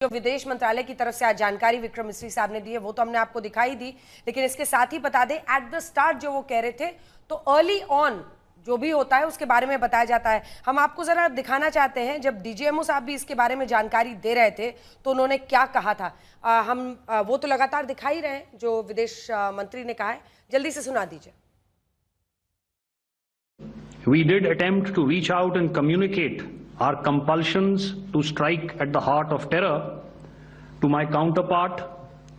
जो विदेश मंत्रालय की तरफ से आज जानकारी विक्रम मिस्री साहब ने दी है वो तो हमने आपको दिखाई दी, लेकिन इसके साथ ही बता दें एट द स्टार्ट जो वो कह रहे थे तो अर्ली ऑन जो भी होता है उसके बारे में बताया जाता है। हम आपको जरा दिखाना चाहते हैं जब डीजीएमओ साहब भी इसके बारे में जानकारी दे रहे थे तो उन्होंने क्या कहा था। वो तो लगातार दिखा ही रहे हैं जो विदेश मंत्री ने कहा है, जल्दी से सुना दीजिए। We did attempt to reach out and communicate our compulsions to strike at the heart of terror to my counterpart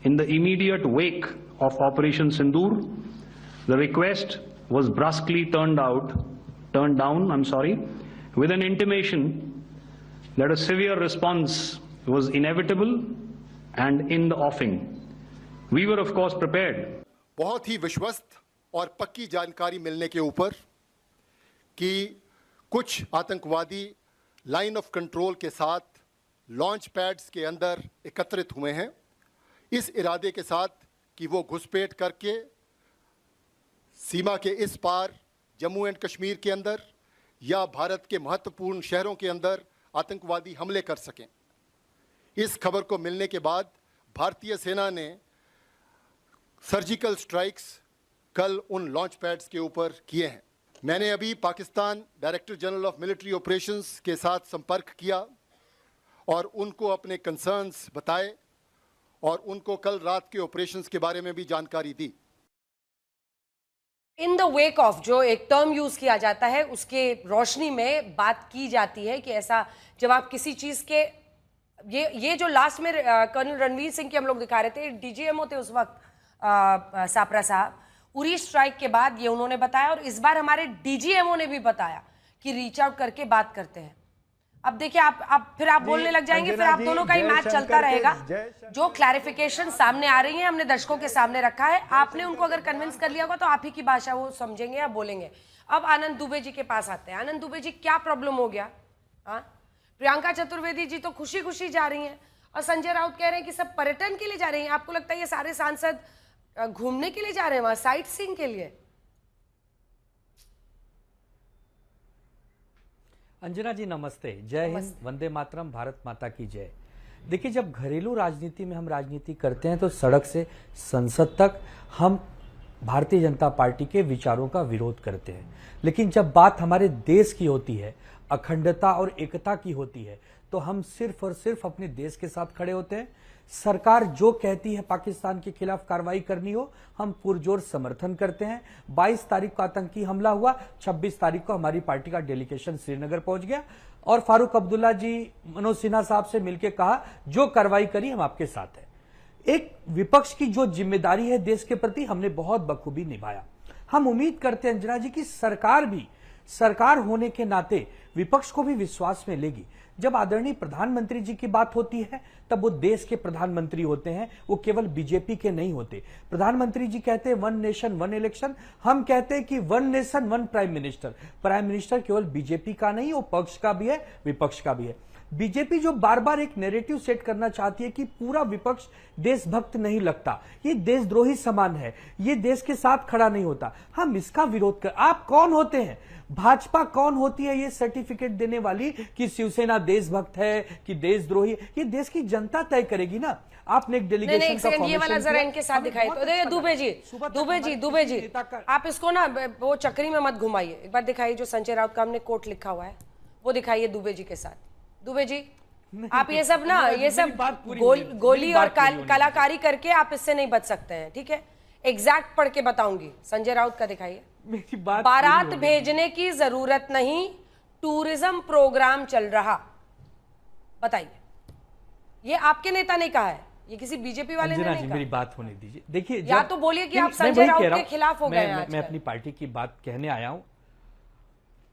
in the immediate wake of Operation Sindoor. The request was brusquely turned down, with an intimation that a severe response was inevitable and in the offing. We were of course prepared. बहुत ही विश्वस्त और पक्की जानकारी मिलने के ऊपर कि कुछ आतंकवादी लाइन ऑफ कंट्रोल के साथ लॉन्च पैड्स के अंदर एकत्रित हुए हैं, इस इरादे के साथ कि वो घुसपैठ करके सीमा के इस पार जम्मू एंड कश्मीर के अंदर या भारत के महत्वपूर्ण शहरों के अंदर आतंकवादी हमले कर सकें। इस खबर को मिलने के बाद भारतीय सेना ने सर्जिकल स्ट्राइक्स कल उन लॉन्च पैड्स के ऊपर किए हैं। मैंने अभी Pakistan director general of military operations के साथ संपर्क किया और उनको अपने कंसर्न्स बताए और उनको कल रात के ऑपरेशंस के बारे में भी जानकारी दी। इन द वेक ऑफ जो एक टर्म यूज किया जाता है उसके रोशनी में बात की जाती है कि ऐसा जब आप किसी चीज के ये जो लास्ट में कर्नल रणवीर सिंह की हम लोग दिखा रहे थे, डीजीएमओ थे उस वक्त सापरा साहब, उरी स्ट्राइक के बाद ये उन्होंने बताया और इस बार हमारे डीजीएमओ ने भी बताया कि रीच आउट करके बात करते हैं। अब देखिए आप फिर आप बोलने लग जाएंगे, फिर आप दोनों का ही मैच चलता रहेगा। जो क्लैरिफिकेशन सामने आ रही है हमने दर्शकों के सामने रखा है, आपने उनको अगर कन्विंस कर लिया होगा तो आप ही की भाषा वो समझेंगे या बोलेंगे। अब आनंद दुबे जी के पास आते हैं। आनंद दुबे जी, क्या प्रॉब्लम हो गया? प्रियंका चतुर्वेदी जी तो खुशी खुशी जा रही हैं और संजय राउत कह रहे हैं कि सब पर्यटन के लिए जा रहे हैं। आपको लगता है ये सारे सांसद घूमने के लिए जा रहे हैं वहां, साइट सीइंग के लिए? अंजना जी नमस्ते, जय हिंद, वंदे मातरम, भारत माता की जय। देखिए, जब घरेलू राजनीति में हम राजनीति करते हैं तो सड़क से संसद तक हम भारतीय जनता पार्टी के विचारों का विरोध करते हैं, लेकिन जब बात हमारे देश की होती है, अखंडता और एकता की होती है, तो हम सिर्फ और सिर्फ अपने देश के साथ खड़े होते हैं। सरकार जो कहती है पाकिस्तान के खिलाफ कार्रवाई करनी हो, हम पुरजोर समर्थन करते हैं। 22 तारीख को आतंकी हमला हुआ, 26 तारीख को हमारी पार्टी का डेलीगेशन श्रीनगर पहुंच गया और फारूक अब्दुल्ला जी मनोज सिन्हा साहब से मिलकर कहा जो कार्रवाई करी हम आपके साथ हैं। एक विपक्ष की जो जिम्मेदारी है देश के प्रति, हमने बहुत बखूबी निभाया। हम उम्मीद करते हैं अंजना जी की सरकार भी सरकार होने के नाते विपक्ष को भी विश्वास में लेगी। जब आदरणीय प्रधानमंत्री जी की बात होती है तब वो देश के प्रधानमंत्री होते हैं, वो केवल बीजेपी के नहीं होते। प्रधानमंत्री जी कहते हैं वन नेशन वन इलेक्शन, हम कहते हैं कि one nation one prime minister. Prime minister केवल बीजेपी का नहीं, वो पक्ष का भी है, विपक्ष का भी है। बीजेपी जो बार बार एक नैरेटिव सेट करना चाहती है कि पूरा विपक्ष देशभक्त नहीं लगता, ये देशद्रोही समान है, ये देश के साथ खड़ा नहीं होता, हम इसका विरोध कर। आप कौन होते हैं? भाजपा कौन होती है ये सर्टिफिकेट देने वाली कि शिवसेना देशभक्त है कि देशद्रोही? ये देश की जनता तय करेगी ना। आपने एक डेलीगेशन का ये वाला जरा इनके साथ दिखाई तो दुबे जी आप इसको ना वो चक्री में मत घुमाइए, एक बार दिखाइए जो संजय राउत का हमने कोट लिखा हुआ है वो दिखाइए दुबे जी के साथ। दुबे जी आप ये सब ना ये सब गोली और कलाकारी करके आप इससे नहीं बच सकते हैं, ठीक है? एग्जैक्ट पढ़ के बताऊंगी। संजय राउत का दिखाइए। बारात भेजने की जरूरत नहीं, टूरिज्म प्रोग्राम चल रहा। बताइए, ये आपके नेता ने कहा है, ये किसी बीजेपी वाले ने नहीं कहा। मेरी बात होने दीजिए। देखिए, या तो बोलिए कि आप संजय राउत के खिलाफ हो गए हैं। मैं अपनी पार्टी की बात कहने आया हूं।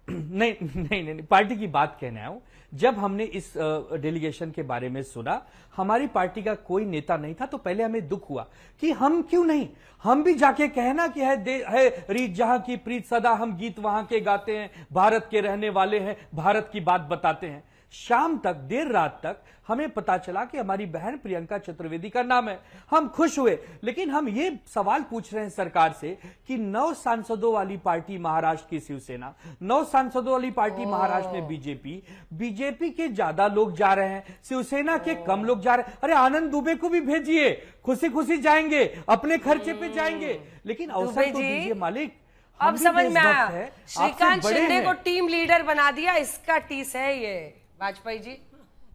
नहीं, पार्टी की बात कहने आया हूं। जब हमने इस डेलीगेशन के बारे में सुना, हमारी पार्टी का कोई नेता नहीं था, तो पहले हमें दुख हुआ कि हम क्यों नहीं, हम भी जाके कहना कि है रीत जहां की प्रीत सदा, हम गीत वहां के गाते हैं, भारत के रहने वाले हैं, भारत की बात बताते हैं। शाम तक, देर रात तक हमें पता चला कि हमारी बहन प्रियंका चतुर्वेदी का नाम है। हम खुश हुए, लेकिन हम ये सवाल पूछ रहे हैं सरकार से कि 9 सांसदों वाली पार्टी महाराष्ट्र की शिवसेना, 9 सांसदों वाली पार्टी महाराष्ट्र में बीजेपी के ज्यादा लोग जा रहे हैं, शिवसेना के कम लोग जा रहे हैं। अरे आनंद दुबे को भी भेजिए, खुशी खुशी जाएंगे, अपने खर्चे पे जाएंगे, लेकिन अवसर तो दीजिए मालिक। अब समझ में आया, श्रीकांत शिंदे को टीम लीडर बना दिया, इसका टीस है ये वाजपेयी जी।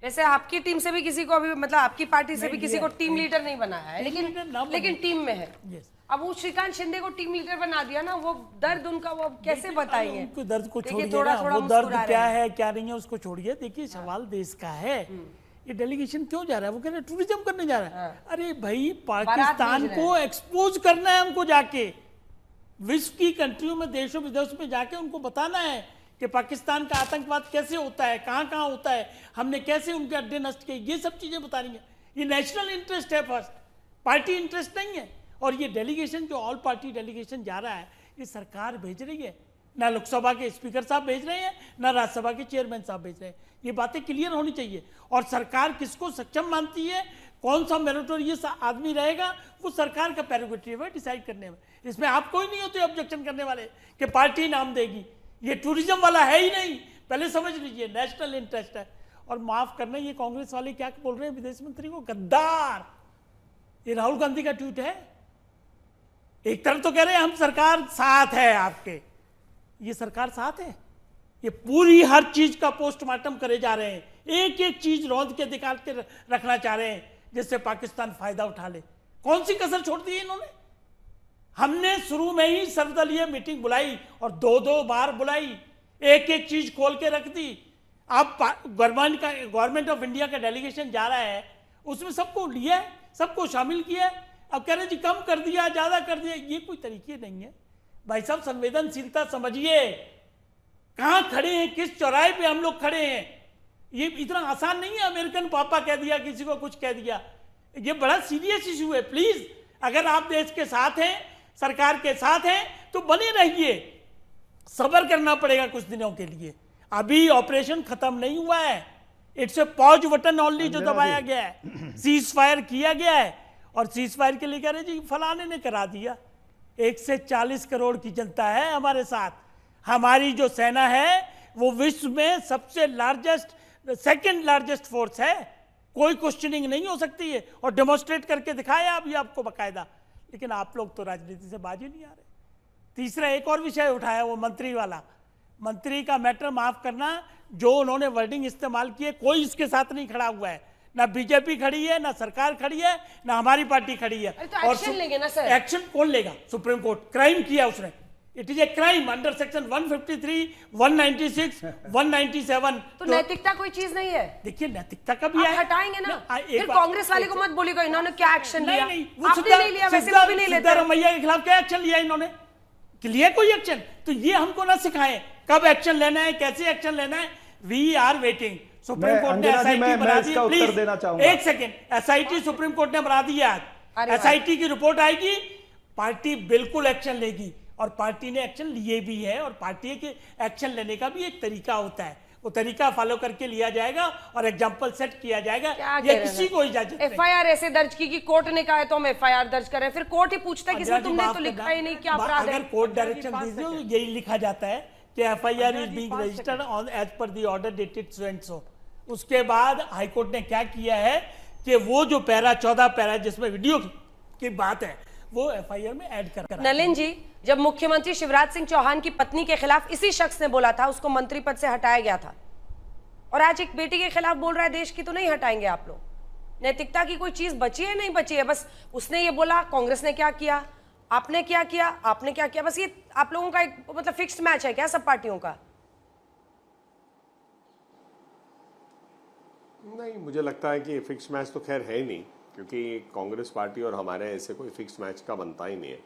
जैसे आपकी टीम से भी किसी को अभी, मतलब आपकी पार्टी से भी किसी को टीम लीडर नहीं बनाया है, लेकिन टीम में है। अब वो श्रीकांत शिंदे को टीम लीडर बना दिया ना, वो दर्द उनका वो कैसे बताएंगे? उनको दर्द को छोड़िए थोड़ा ना, वो दर्द क्या है क्या नहीं है उसको छोड़िए। देखिए सवाल देश का है, ये डेलीगेशन क्यों जा रहा है? वो कह रहे हैं टूरिज्म करने जा रहा है। अरे भाई पाकिस्तान को एक्सपोज करना है हमको, जाके विश्व की कंट्रियों में, देशों विदेशों में जाके उनको बताना है कि पाकिस्तान का आतंकवाद कैसे होता है, कहाँ कहाँ होता है, हमने कैसे उनके अड्डे नष्ट किए, ये सब चीजें बतानी है। ये नेशनल इंटरेस्ट है फर्स्ट, पार्टी इंटरेस्ट नहीं है। और ये डेलीगेशन जो ऑल पार्टी डेलीगेशन जा रहा है, ये सरकार भेज रही है, ना लोकसभा के स्पीकर साहब भेज रहे हैं, ना राज्यसभा के चेयरमैन साहब भेज रहे हैं। ये बातें क्लियर होनी चाहिए। और सरकार किसको सक्षम मानती है, कौन सा मेरिटोरियस आदमी रहेगा, वो सरकार का प्रेरोगेटिव है डिसाइड करने में। इसमें आप कोई नहीं होते ऑब्जेक्शन करने वाले कि पार्टी नाम देगी। ये टूरिज्म वाला है ही नहीं, पहले समझ लीजिए, नेशनल इंटरेस्ट है। और माफ करना, ये कांग्रेस वाले क्या बोल रहे हैं विदेश मंत्री को, गद्दार। ये राहुल गांधी का ट्वीट है। एक तरफ तो कह रहे हैं हम सरकार साथ है आपके, ये सरकार साथ है? ये पूरी हर चीज का पोस्टमार्टम करे जा रहे हैं, एक एक चीज रौंद के दिखा के रखना चाह रहे हैं जिससे पाकिस्तान फायदा उठा ले। कौन सी कसर छोड़ दी है इन्होंने? हमने शुरू में ही सर्वदलीय मीटिंग बुलाई और 2-2 बार बुलाई, एक एक चीज खोल के रख दी। अब गवर्नमेंट ऑफ इंडिया का डेलीगेशन जा रहा है, उसमें सबको लिया है, सबको शामिल किया है। अब कह रहे जी कम कर दिया, ज्यादा कर दिया, ये कोई तरीके नहीं है भाई साहब। संवेदनशीलता समझिए, कहां खड़े हैं, किस चौराहे पे हम लोग खड़े हैं। ये इतना आसान नहीं है अमेरिकन पापा कह दिया, किसी को कुछ कह दिया। ये बड़ा सीरियस इशू है। प्लीज, अगर आप देश के साथ हैं, सरकार के साथ हैं, तो बने रहिए। सब्र करना पड़ेगा कुछ दिनों के लिए, अभी ऑपरेशन खत्म नहीं हुआ है। It's a pause button only जो दबाया गया है, सीज फायर किया गया है। और सीज फायर के लिए कह रहे जी फलाने ने करा दिया। 140 करोड़ की जनता है हमारे साथ। हमारी जो सेना है वो विश्व में सबसे लार्जेस्ट, सेकंड लार्जेस्ट फोर्स है, कोई क्वेश्चनिंग नहीं हो सकती है। और डेमोन्स्ट्रेट करके दिखाया अभी आपको बकायदा। लेकिन आप लोग तो राजनीति से बाजी नहीं आ रहे। तीसरा एक और विषय उठाया, वो मंत्री वाला। मंत्री का मैटर, माफ करना, जो उन्होंने वर्डिंग इस्तेमाल की है, कोई इसके साथ नहीं खड़ा हुआ है। ना बीजेपी खड़ी है, ना सरकार खड़ी है, ना हमारी पार्र्टी खड़ी है। तो एक्शन लेंगे ना सर? एक्शन कौन लेगा? Supreme court. क्राइम किया उसने, it is a crime under section 153, 196, 197। तो नैतिकता कोई चीज नहीं है? देखिए नैतिकता का भी है, हटाएंगे ना। फिर कांग्रेस वाले को मत बोलिएगा इन्होंने क्या एक्शन लिया। नहीं, आपने नहीं लिया, वैसे वो भी नहीं लेते। सिद्धारमैया के खिलाफ क्या एक्शन लिया इन्होंने? लिया कोई एक्शन? तो ये हमको ना सिखाएं कब एक्शन लेना है, कैसे एक्शन लेना है। We are waiting. Supreme Court ने एसआईटी बना दी। प्लीज एक सेकेंड, एसआईटी सुप्रीम कोर्ट ने बना दी आज। एसआईटी की रिपोर्ट आएगी, पार्टी बिल्कुल एक्शन लेगी। और पार्टी ने एक्शन लिए भी है। और पार्टी के एक्शन लेने का भी एक तरीका होता है, वो तरीका फॉलो करके लिया जाएगा और एग्जांपल सेट किया जाएगा। ये किसी को इजाजत नहीं। एफआईआर ऐसे दर्ज की कि कोर्ट ने कहा है तो हम एफआईआर दर्ज करें, फिर कोर्ट ही पूछता है किसने, तुमने तो लिखा ही नहीं क्या अपराध है। अगर कोर्ट डायरेक्शन दीजिए तो यही लिखा जाता है कि FIR is being registered on as per the order dated so and so. उसके बाद हाईकोर्ट ने क्या किया है कि वो जो पैरा 14 पैरा जिसमें वीडियो की बात है वो एफआईआर में ऐड कर। नलिन जी, जब मुख्यमंत्री शिवराज सिंह चौहान की पत्नी के खिलाफ इसी शख्स ने बोला था उसको मंत्री पद से हटाया गया था, और आज एक बेटी के खिलाफ बोल रहा है देश की, तो नहीं हटाएंगे आप लोग? नैतिकता की कोई चीज बची है? नहीं बची है। बस उसने ये बोला, कांग्रेस ने क्या किया, आपने क्या किया, आपने क्या किया, बस ये आप लोगों का एक मतलब फिक्स्ड मैच है क्या सब पार्टियों का? नहीं, मुझे लगता है कि फिक्स मैच तो खैर है ही नहीं, क्योंकि कांग्रेस पार्टी और हमारे ऐसे कोई फिक्स मैच का बनता ही नहीं है।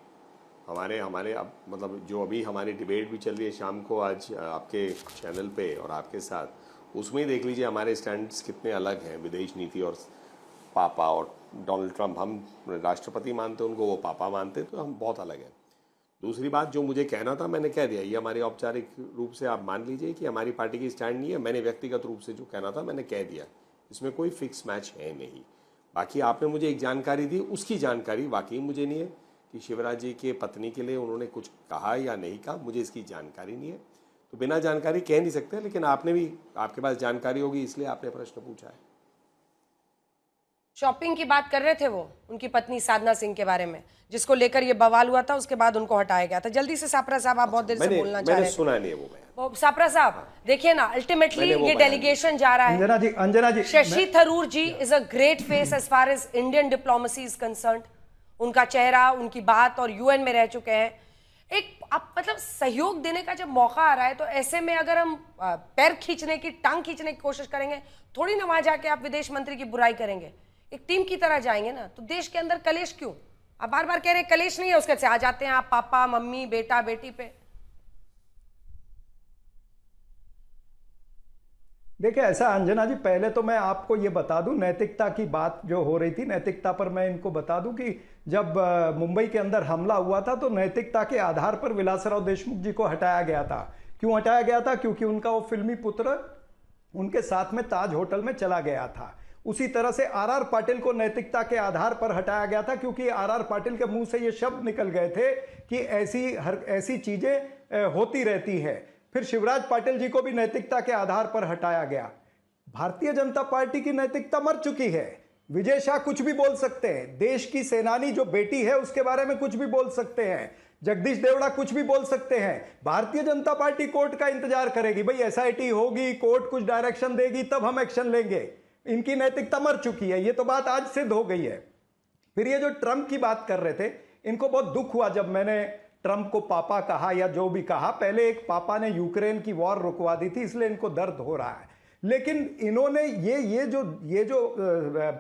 हमारे अब मतलब जो अभी हमारी डिबेट भी चल रही है शाम को आज आपके चैनल पे और आपके साथ, उसमें ही देख लीजिए हमारे स्टैंड्स कितने अलग हैं। विदेश नीति और पापा और डोनाल्ड ट्रंप, हम राष्ट्रपति मानते उनको, वो पापा मानते, तो हम बहुत अलग हैं। दूसरी बात, जो मुझे कहना था मैंने कह दिया। ये हमारे औपचारिक रूप से आप मान लीजिए कि हमारी पार्टी की स्टैंड नहीं है। मैंने व्यक्तिगत रूप से जो कहना था मैंने कह दिया, इसमें कोई फिक्स मैच है नहीं। बाकी आपने मुझे एक जानकारी दी, उसकी जानकारी वाकई मुझे नहीं है कि शिवराज जी के पत्नी के लिए उन्होंने कुछ कहा या नहीं कहा, मुझे इसकी जानकारी नहीं है। तो बिना जानकारी कह नहीं सकते, लेकिन आपने भी, आपके पास जानकारी होगी इसलिए आपने प्रश्न पूछा है। शॉपिंग की बात कर रहे थे वो उनकी पत्नी साधना सिंह के बारे में, जिसको लेकर ये बवाल हुआ था, उसके बाद उनको हटाया गया था। जल्दी से सापरा साहब, आप बहुत देर से बोलना चाह रहे मैंने सुना नहीं है वो बयान। सापरा साहब देखिए ना, अल्टीमेटली ये डेलीगेशन जा रहा है। Anjana ji, Shashi Tharoor ji is a great face as far as Indian diplomacy is concerned. उनका चेहरा, उनकी बात, और यूएन में रह चुके हैं। एक आप मतलब सहयोग देने का जब मौका आ रहा है, तो ऐसे में अगर हम पैर खींचने की, टांग खींचने की कोशिश करेंगे, थोड़ी ना वहां जाके आप विदेश मंत्री की बुराई करेंगे। एक टीम की तरह जाएंगे ना। तो देश के अंदर कलेश क्यों? आप बार बार कह रहे हैं कलेश नहीं है, उसके से आ जाते हैं आप पापा मम्मी बेटा बेटी पे। देखिए ऐसा अंजना जी, पहले तो मैं आपको ये बता दूं, नैतिकता की बात जो हो रही थी, नैतिकता पर मैं इनको बता दूं कि जब मुंबई के अंदर हमला हुआ था तो नैतिकता के आधार पर विलासराव देशमुख जी को हटाया गया था। क्यों हटाया गया था? क्योंकि उनका वो फिल्मी पुत्र उनके साथ में ताज होटल में चला गया था। उसी तरह से आर.आर. पाटिल को नैतिकता के आधार पर हटाया गया था, क्योंकि आर.आर. पाटिल के मुंह से ये शब्द निकल गए थे कि ऐसी चीजें होती रहती है। फिर शिवराज पाटिल जी को भी नैतिकता के आधार पर हटाया गया। भारतीय जनता पार्टी की नैतिकता मर चुकी है। विजय शाह कुछ भी बोल सकते हैं, देश की सेनानी जो बेटी है उसके बारे में कुछ भी बोल सकते हैं, जगदीश देवड़ा कुछ भी बोल सकते हैं। भारतीय जनता पार्टी कोर्ट का इंतजार करेगी, भाई एसआईटी होगी, कोर्ट कुछ डायरेक्शन देगी, तब हम एक्शन लेंगे। इनकी नैतिकता मर चुकी है, ये तो बात आज सिद्ध हो गई है। फिर ये जो ट्रंप की बात कर रहे थे, इनको बहुत दुख हुआ जब मैंने ट्रंप को पापा कहा या जो भी कहा। पहले एक पापा ने यूक्रेन की वॉर रुकवा दी थी, इसलिए इनको दर्द हो रहा है। लेकिन इन्होंने ये जो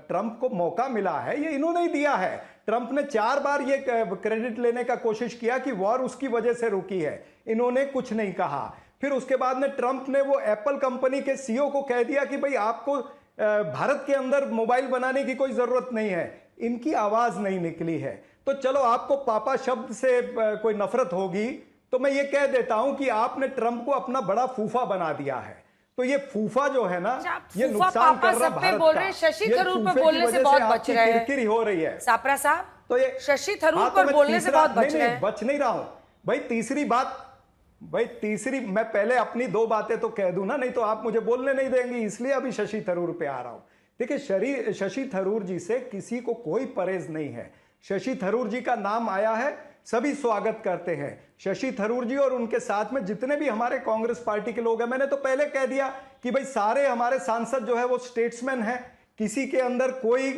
ट्रंप को मौका मिला है, ये इन्होंने ही दिया है। ट्रंप ने 4 बार ये क्रेडिट लेने का कोशिश किया कि वॉर उसकी वजह से रुकी है, इन्होंने कुछ नहीं कहा। फिर उसके बाद में ट्रंप ने वो एप्पल कंपनी के सीईओ को कह दिया कि भाई आपको भारत के अंदर मोबाइल बनाने की कोई जरूरत नहीं है। इनकी आवाज नहीं निकली है। तो चलो, आपको पापा शब्द से कोई नफरत होगी तो मैं ये कह देता हूं कि आपने ट्रंप को अपना बड़ा फूफा बना दिया है। तो ये फूफा जो है ना, ये नुकसान कर रहा भारत बोल रहे हैं। शशि थरूर पर बोलने से बहुत बच रहे हैं, किरकिरी हो रही है सापरा साहब। तो ये शशि थरूर पर बोलने से बहुत बच रहे हैं। बच नहीं रहा हूं भाई। तीसरी मैं पहले अपनी 2 बातें तो कह दूं ना, नहीं तो आप मुझे बोलने नहीं देंगे, इसलिए अभी शशि थरूर पे आ रहा हूं। देखिए, शशि थरूर जी से किसी को कोई परहेज नहीं है। शशि थरूर जी का नाम आया है, सभी स्वागत करते हैं। शशि थरूर जी और उनके साथ में जितने भी हमारे कांग्रेस पार्टी के लोग हैं, मैंने तो पहले कह दिया कि भाई सारे हमारे सांसद जो है वो स्टेट्समैन हैं, किसी के अंदर कोई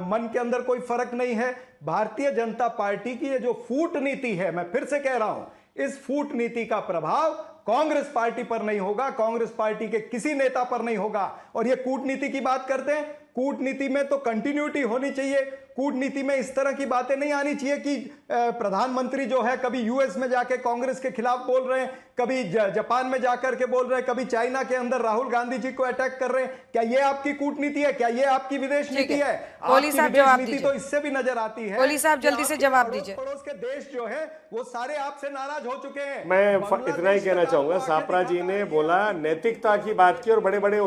मन के अंदर कोई फर्क नहीं है। भारतीय जनता पार्टी की ये जो फूट नीति है, मैं फिर से कह रहा हूं, इस फूट नीति का प्रभाव कांग्रेस पार्टी पर नहीं होगा, कांग्रेस पार्टी के किसी नेता पर नहीं होगा। और ये कूटनीति की बात करते हैं, कूटनीति में तो कंटिन्यूटी होनी चाहिए। कूटनीति में इस तरह की बातें नहीं आनी चाहिए कि प्रधानमंत्री जो है कभी यूएस में जाके कांग्रेस के खिलाफ बोल रहे हैं, कभी जापान में जाकर के बोल रहे हैं, कभी चाइना के अंदर राहुल गांधी जी को अटैक कर रहे हैं। क्या ये आपकी कूटनीति है? क्या ये आपकी विदेश नीति है? कोहली साहब जवाब दीजिए। तो इससे भी नजर आती है। कोहली साहब जल्दी से जवाब दीजिए। पड़ोस के देश जो है वो सारे आपसे नाराज हो चुके हैं। मैं इतना ही कहना चाहूंगा, सापरा जी ने बोला नैतिकता की बात की और बड़े बड़े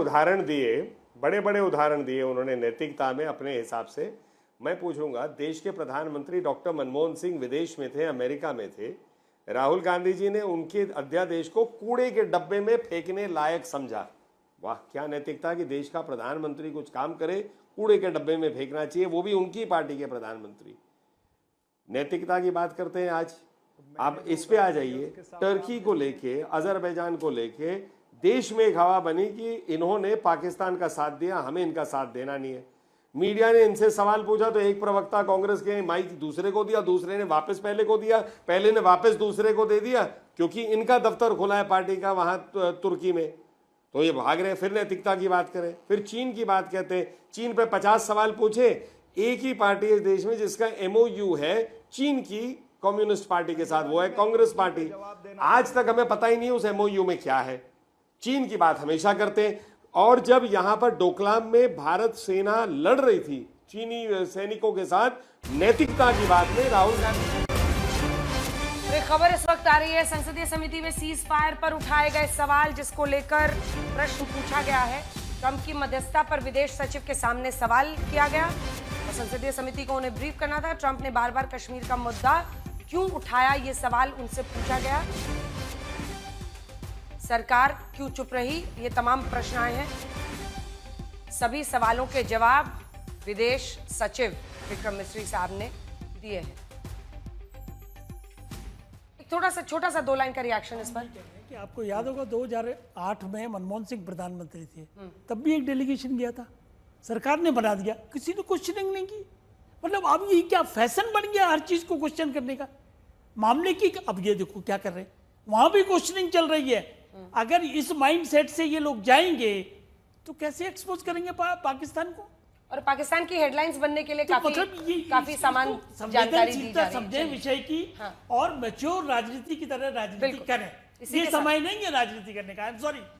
उदाहरण दिए उन्होंने नैतिकता में अपने हिसाब से। मैं पूछूंगा, देश के प्रधानमंत्री डॉक्टर मनमोहन सिंह विदेश में थे, अमेरिका में थे। राहुल गांधी जी ने उनके अध्यादेश को कूड़े के डब्बे में फेंकने लायक समझा। वाह, क्या नैतिकता कि देश का प्रधानमंत्री कुछ काम करे, कूड़े के डब्बे में फेंकना चाहिए, वो भी उनकी पार्टी के प्रधानमंत्री। नैतिकता की बात करते हैं आज। आप इस पे आ जाइए, टर्की को लेके, अजरबैजान को लेके देश में एक हवा बनी कि इन्होंने पाकिस्तान का साथ दिया, हमें इनका साथ देना नहीं है। मीडिया ने इनसे सवाल पूछा तो एक प्रवक्ता कांग्रेस के माइक दूसरे को दिया, दूसरे ने वापस पहले को दिया, पहले ने वापस दूसरे को दे दिया, क्योंकि इनका दफ्तर खुला है पार्टी का वहां तुर्की में। तो ये भाग रहे हैं। फिर नैतिकता की बात करें, फिर चीन की बात कहते हैं। चीन पे 50 सवाल पूछे। एक ही पार्टी इस देश में जिसका MOU है चीन की कम्युनिस्ट पार्टी के साथ, वो है कांग्रेस पार्टी। आज तक हमें पता ही नहीं उस MOU में क्या है। चीन की बात हमेशा करते हैं। और जब यहां पर डोकलाम में भारत सेना लड़ रही थी चीनी सैनिकों के साथ, नैतिकता की बात में राहुल गांधी तो एक खबर इस वक्त आ रही है, संसदीय समिति में सीज फायर पर उठाए गए सवाल जिसको लेकर प्रश्न पूछा गया है। ट्रंप की मध्यस्थता पर विदेश सचिव के सामने सवाल किया गया और संसदीय समिति को उन्हें ब्रीफ करना था। ट्रंप ने बार बार कश्मीर का मुद्दा क्यों उठाया, ये सवाल उनसे पूछा गया। सरकार क्यों चुप रही, ये तमाम प्रश्न आए हैं। सभी सवालों के जवाब विदेश सचिव विक्रम मिस्री साहब ने दिए हैं। थोड़ा सा छोटा सा 2 लाइन का रिएक्शन इस पर। कि आपको याद होगा 2008 में मनमोहन सिंह प्रधानमंत्री थे, तब भी एक डेलीगेशन गया था, सरकार ने बना दिया, किसी ने क्वेश्चनिंग नहीं की। मतलब अब ये क्या फैशन बन गया हर चीज को क्वेश्चन करने का मामले की। अब ये देखो क्या कर रहे हैं, वहां भी क्वेश्चनिंग चल रही है। अगर इस माइंड सेट से ये लोग जाएंगे तो कैसे एक्सपोज करेंगे पाकिस्तान को। और पाकिस्तान की हेडलाइंस बनने के लिए तो काफी सामान जानकारी दी जा रही है। समझे विषय की। हाँ। और मैच्योर राजनीति की तरह राजनीति करें। ये समय नहीं है राजनीति करने का। I am sorry.